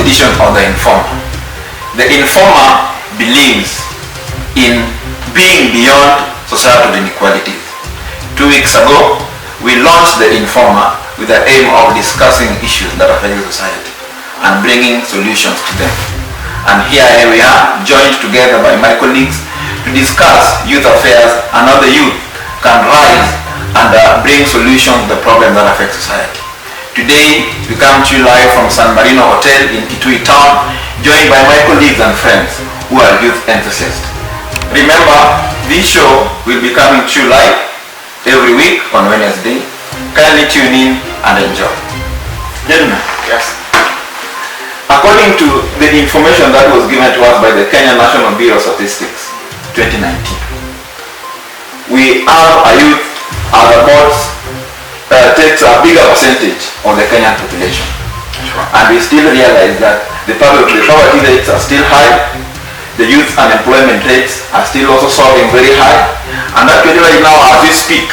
edition of The Informer. The Informer believes in being beyond societal inequalities. 2 weeks ago, we launched The Informer with the aim of discussing issues that affect society and bringing solutions to them. And here we are, joined together by my colleagues to discuss youth affairs and how the youth can rise and bring solutions to the problems that affect society. Today, we come to you live from MARINO Hotel in KITUI town, joined by my colleagues and friends who are youth enthusiasts. Remember, this show will be coming to you live every week on Wednesday. Kindly tune in and enjoy. Gentlemen, yes. According to the information that was given to us by the Kenyan National Bureau of Statistics 2019, we have a youth takes a bigger percentage of the Kenyan population. Sure. And we still realize that the poverty rates are still high, the youth unemployment rates are still also soaring very high, and actually right now as we speak,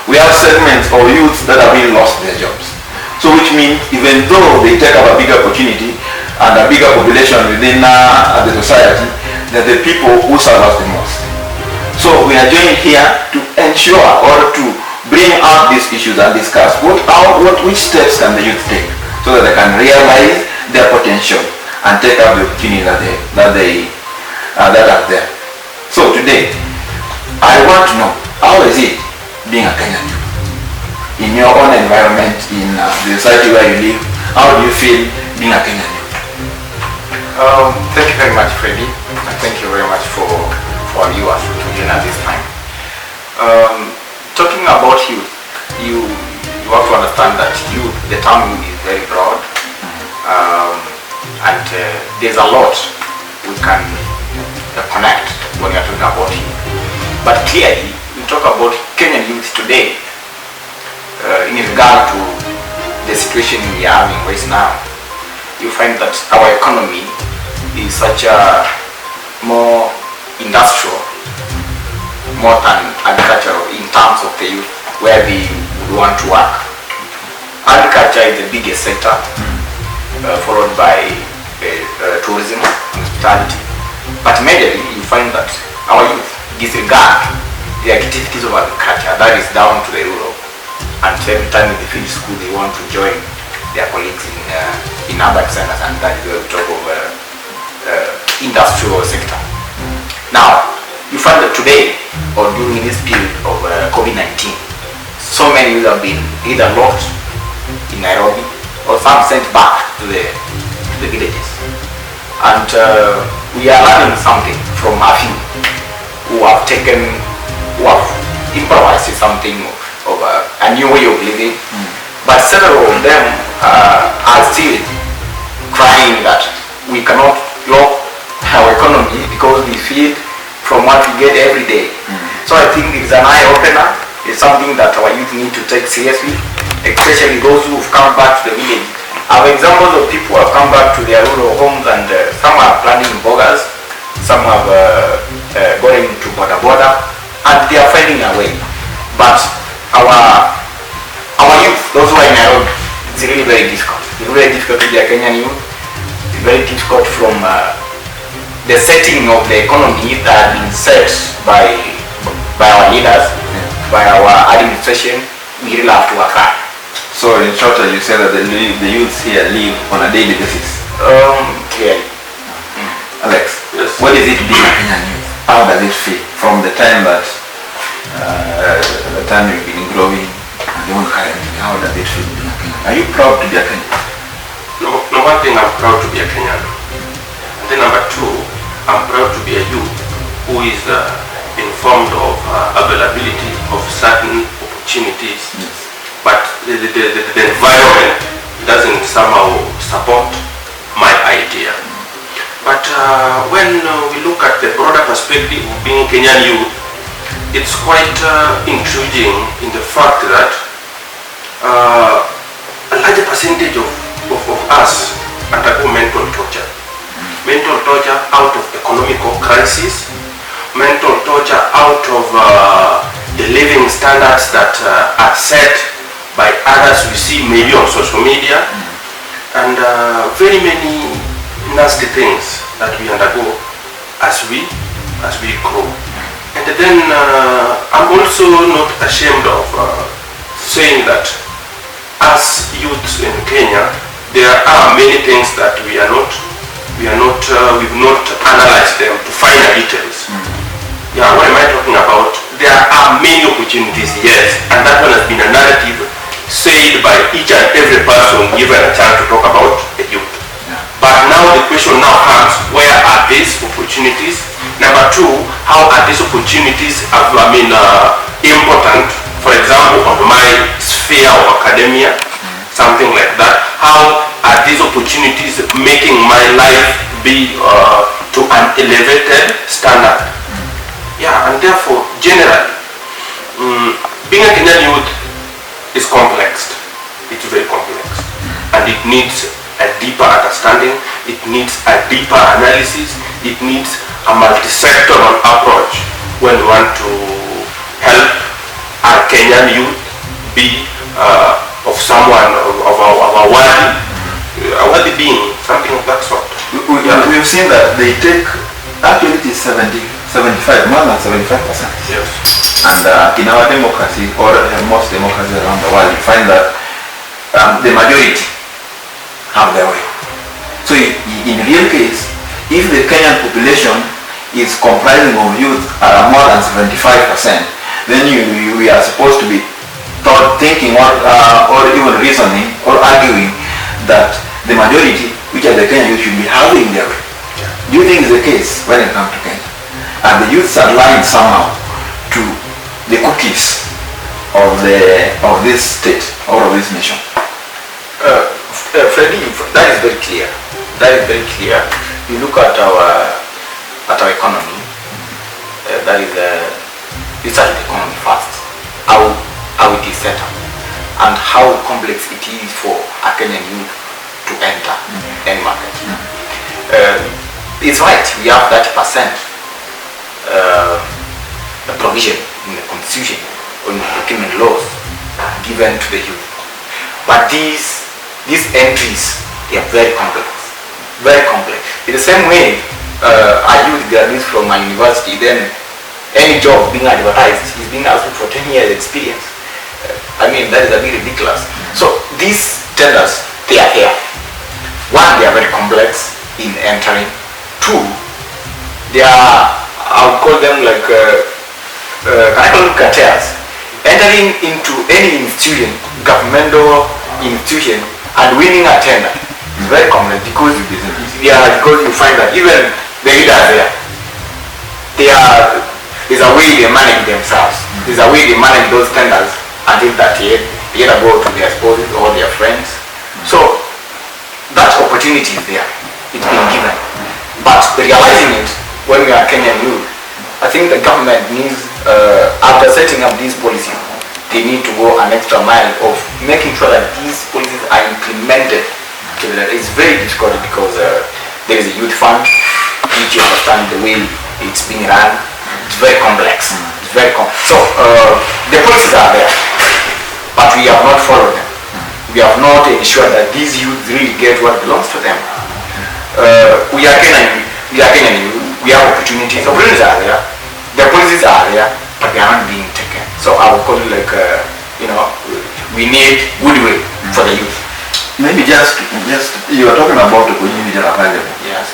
we have segments of youth that have really lost their jobs. So which means even though they take up a bigger opportunity and a bigger population within the society, they're the people who serve us the most. So we are joined here to ensure or to bring up these issues and discuss which steps can the youth take so that they can realize their potential and take up the opportunity that are there. So today, I want to know, how is it being a Kenyan youth? In your own environment, in the society where you live, how do you feel being a Kenyan youth? Thank you very much, Freddy, and thank you very much for our viewers to join at this time. Talking about youth, you have to understand that youth, the term youth is very broad, and there's a lot we can connect when we are talking about youth. But clearly, we talk about Kenyan youth today in regard to the situation we are having right now. You find that our economy is such a more industrial, more than agricultural in terms of the youth where we would want to work. Agriculture is the biggest sector, followed by tourism and hospitality. But majorly, you find that our youth disregard the activities of agriculture, that is down to the rural. And every time they finish school, they want to join their colleagues in urban centers, and that is where we talk of industrial sector. Now, you find that today, or during this period of COVID-19, so many youth have been either locked in Nairobi or some sent back to the villages. And we are learning something from a few who have improvised something of a new way of living, but several of them are still crying that we cannot lock our economy because we feed from what we get every day. So I think it's an eye-opener. It's something that our youth need to take seriously, especially those who have come back to the village. Our examples of people who have come back to their rural homes, and some are planting bogas, some have gone into border, and they are finding a way. But our youth, those who are in Nairobi, it's really very difficult. It's very difficult to be a Kenyan youth. It's very difficult from the setting of the economy that has been set by our leaders, by our administration. We really have to work hard. So in short, you say that the youths here live on a daily basis? Clearly. Alex, yes. What is it being a Kenyan youth? How does it feel from the time that you've been growing and even currently? How does it feel being a Kenyan? Are you proud to be a Kenyan? No, one thing, I'm proud to be a Kenyan. And then number two, I'm proud to be a youth who is informed of availability of certain opportunities. Yes. But the environment doesn't somehow support my idea. But when we look at the broader perspective of being Kenyan youth, it's quite intriguing in the fact that a larger percentage of us undergo mental torture. Mental torture out of economical crisis, mental torture out of the living standards that are set by others we see maybe on social media, and very many nasty things that we undergo as we grow. And then I'm also not ashamed of saying that as youths in Kenya, there are many things that we've not analyzed them to finer details. Yeah, what am I talking about? There are many opportunities, yes, and that one has been a narrative said by each and every person given a chance to talk about the youth. Yeah. But now the question now comes, where are these opportunities? Number two, how are these opportunities important, for example, of my sphere of academia, something like that? How are these opportunities making my life be to an elevated standard? Yeah, and therefore, generally, being a Kenyan youth is complex. It's very complex. And it needs a deeper understanding. It needs a deeper analysis. It needs a multi-sectoral approach when we want to help our Kenyan youth be of someone, of a worthy being, something of that sort. We've seen that they take, actually it is 75, more than 75%. Yes. And in our democracy, or most democracies around the world, you find that the majority have their way. So in real case, if the Kenyan population is comprising of youth more than 75%, then we are supposed to be thinking or even reasoning or arguing that the majority, which are the Kenyan youth, should be having their way. Yeah. Do you think it's the case when it comes to Kenya? And the youths are lying somehow to the cookies of this state or of this nation? Freddy, that is very clear. That is very clear. You look at our economy. That is you start with the economy first. How it is set up and how complex it is for a Kenyan youth to enter any market. It's right. We have that percent. The provision in the constitution or in the procurement laws given to the youth. But these entries, they are very complex. Very complex. In the same way, a youth graduates from a university, then any job being advertised is being asked for 10 years experience. I mean, that is a bit ridiculous. So these tenders, they are here. One, they are very complex in entering. Two, they are, I would call them like cartels. Entering into any institution, governmental institution, and winning a tender is very complex because you find that even the leaders there's a way they manage themselves. There's a way they manage those tenders until that year they either go to their spouses or their friends. So that opportunity is there. It's been given. But realizing it when we are Kenyan youth, I think the government needs, after setting up these policies, they need to go an extra mile of making sure that these policies are implemented. It's very difficult because there is a youth fund, which you understand the way it's being run. It's very complex. It's very complex. So the policies are there, but we have not followed them. We have not ensured that these youth really get what belongs to them. We are Kenyan youth. We have opportunities. Opportunities are there. The policies are there, but they are not being taken. So I would call it like, we need goodwill for the youth. Maybe just you are talking about opportunities that are available. Yes.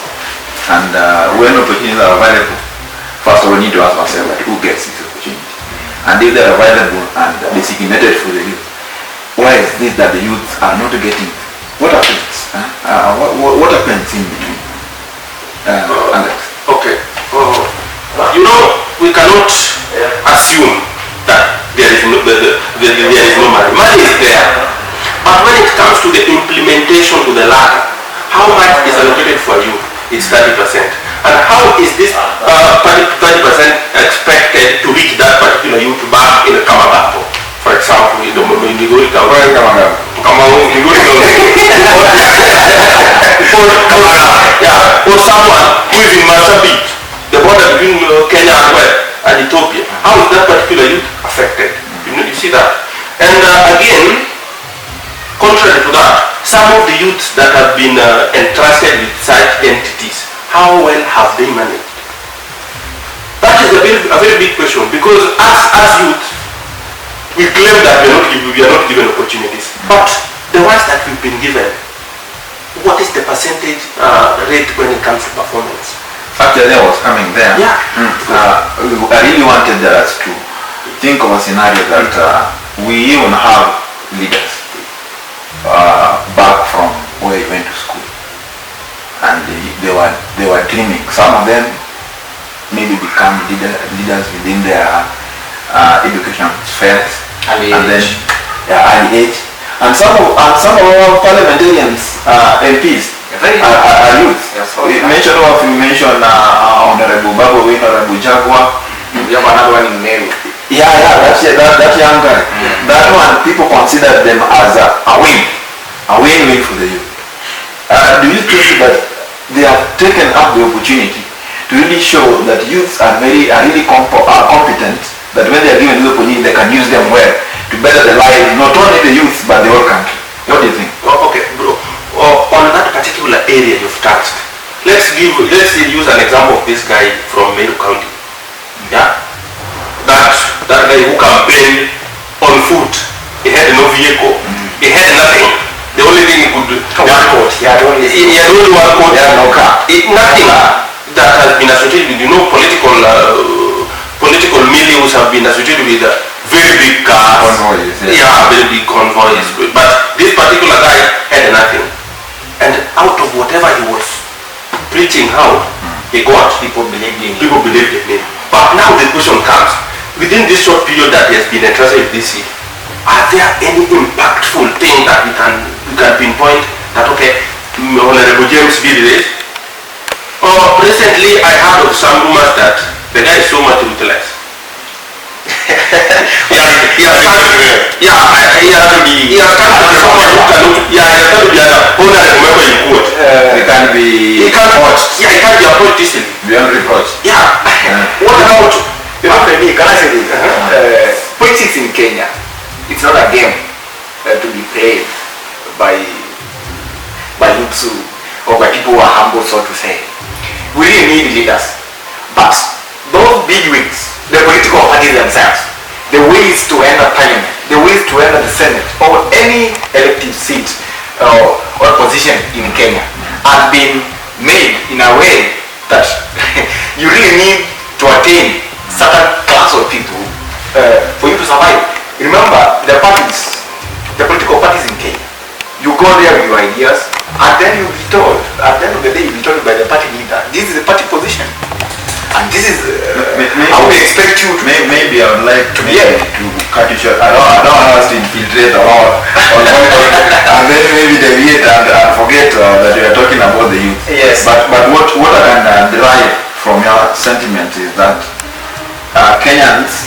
And when opportunities are available, first of all, we need to ask ourselves who gets these opportunities. And if they are available and designated for the youth, why is this that the youth are not getting? What happens? What happens in between? Alex? Okay. We cannot assume that there is no money. Money is there. But when it comes to the implementation to the latter, how much is allocated for you? It's 30%. And how is this 30% expected to reach that particular youth back in the Kamagapo? For example, or someone who is in Marsabit, the border between Kenya and Ethiopia. How is that particular youth affected? You see that? And again, contrary to that, some of the youths that have been entrusted with such entities, how well have they managed? That is a very big question, because as youth, we claim that we are not given opportunities. But the ones that we've been given, what is the percentage rate when it comes to performance? Actually, I was coming there. Yeah. I really wanted us to think of a scenario that we even have leaders back from where we went to school, and they were dreaming. Some of them maybe become leaders within their education spheres, Early and age. then early age. And some of our parliamentarians, MPs, are youth. Yes, You mentioned Honorable Babu, Honorable Jagua. We have another one in Meru. That young guy. That one, people consider them as a win-win for the youth. Do you think that they have taken up the opportunity to really show that youths are really competent, that when they are given the opportunity, they can use them well to better the lives, not only the youth, but the whole country? What do you think? Okay, bro. On that particular area you've touched, let's use an example of this guy from Meru County. Yeah, that guy who campaigned on foot. He had no vehicle. He had nothing. The only thing he could do, One coat. He had only one coat. They have no car. Nothing that has been associated with, political milieux have been associated with very big cars. Convoys, yes. Yeah, very big convoys. But this particular guy had nothing. And out of whatever he was preaching out, he got people believed in him. people believed in him. But now the question comes, within this short period that he has been entrusted with this seat, are there any impactful thing that we can pinpoint that, okay, Honorable James did this? Recently I heard of some rumors that the guy is so much utilized. He has come to be someone who can look, he has come to be an honorable member in court. They can be He can't approached be approached easily. beyond reproach. Yeah. What about For me, can I say this? Politics in Kenya, it's not a game to be played by youths or by people who are humble, so to say. We really need leaders, but those bigwigs, the political parties themselves, the ways to enter parliament, the ways to enter the senate, or any elective seat or position in Kenya, have been made in a way that you really need to attain certain class of people for you to survive. Remember, the political parties in Kenya, you go there with your ideas, and then you'll be told, at the end of the day, you'll be told by the party leader, this is the party position. And this is, I would expect you to... Maybe I would like to cut you short. I don't want us to infiltrate a lot and then maybe deviate and forget that we are talking about the youth. Yes. But what I can derive from your sentiment is that Kenyans,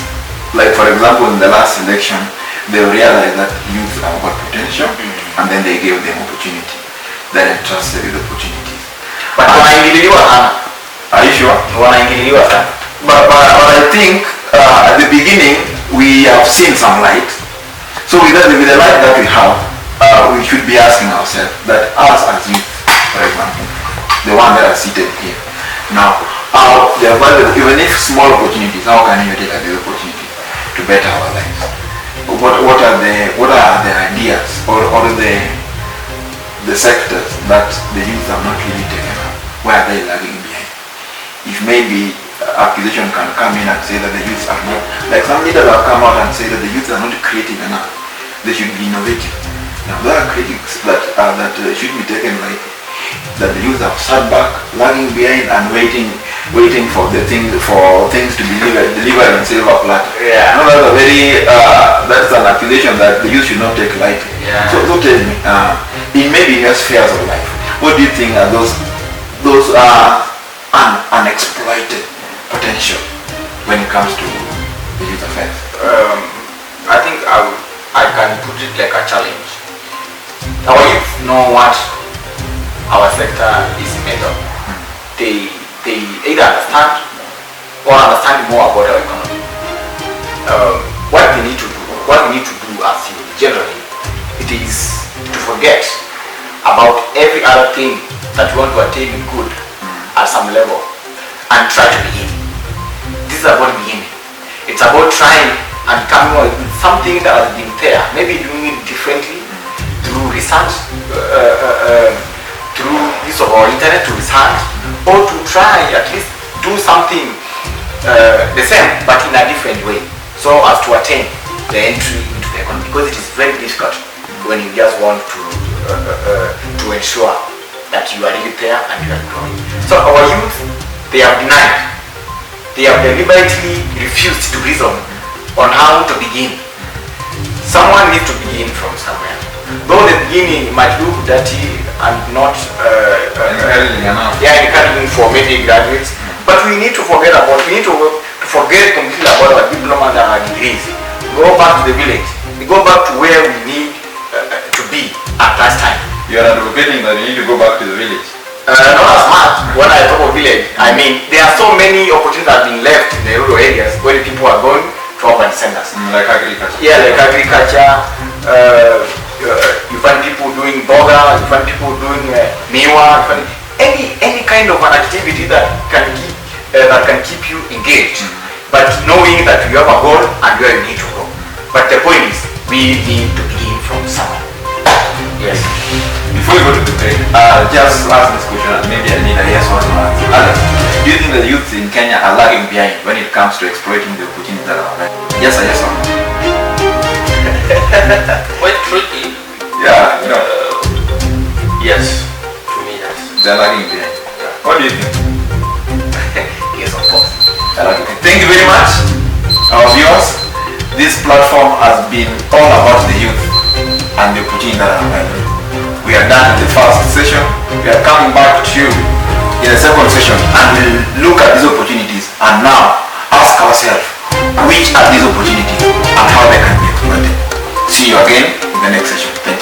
like for example in the last election, they realized that youth have got potential, and then they gave them opportunity. They entrusted with opportunities. But wanaingililiwa sana. Are you sure? Wanaingililiwa sana. But I think at the beginning we have seen some light. So with the light that we have, we should be asking ourselves that us as youth, for example, the one that are seated here now, they are valuable, even if small opportunities. How can you take these opportunities to better our lives? What are the ideas or the sectors that the youth have not really taken up? Where are they lagging behind? If maybe accusation can come in and say that the youth are not, like some leaders have come out and say that the youth are not creative enough, they should be innovative. Now there are critics that should be taken lightly, that the youth have sat back, lagging behind and waiting for things to be delivered in silver platter. Yeah. No, that's an accusation that the youth should not take lightly. Yeah. So tell me, in maybe your spheres of life, what do you think are those unexploited potential when it comes to the youth affairs? I think I can put it like a challenge. Our youth know what our sector is made of. They either understand or understand more about our economy. What we need to do as youth generally, it is to forget thing that you want to attain good at some level and try to begin. This is about beginning. It's about trying and coming up with something that has been there, maybe doing it differently through research, through use of our internet to research, or to try at least do something the same but in a different way, so as to attain the entry into the economy, because it is very difficult when you just want to ensure that you are really there and you are growing. So our youth, they have denied, they have deliberately refused to reason on how to begin. Someone needs to begin from somewhere. Though the beginning might look dirty and not encouraging for maybe graduates, but we need to forget completely about our diplomas and our degrees. Go back to the village. We go back to where we need to be at that time. You are advocating that you need to go back to the village. Not as much. When I talk of village, I mean there are so many opportunities that have been left in the rural areas where the people are going to urban centers. Like agriculture. Yeah, like agriculture. You find people doing boga, you find people doing miwa, any kind of an activity that can keep you engaged, but knowing that you have a goal and where you need to go. But the point is, we need to begin from somewhere. Yes. Before we go to the break, just ask this question, maybe I need a yes or no answer. Alex, do you think the youth in Kenya are lagging behind when it comes to exploiting the opportunities that are available? Yes or yes or no? Quite tricky. Yeah, no. Yes. To me, yes. They're lagging behind. What do you think? Yes, of course. Thank you very much, our viewers. This platform has been all about the youth and the opportunities that are available. We are done with the first session. We are coming back to you in the second session and we'll look at these opportunities and now ask ourselves which are these opportunities and how they can be exploited. See you again in the next session. Thank you.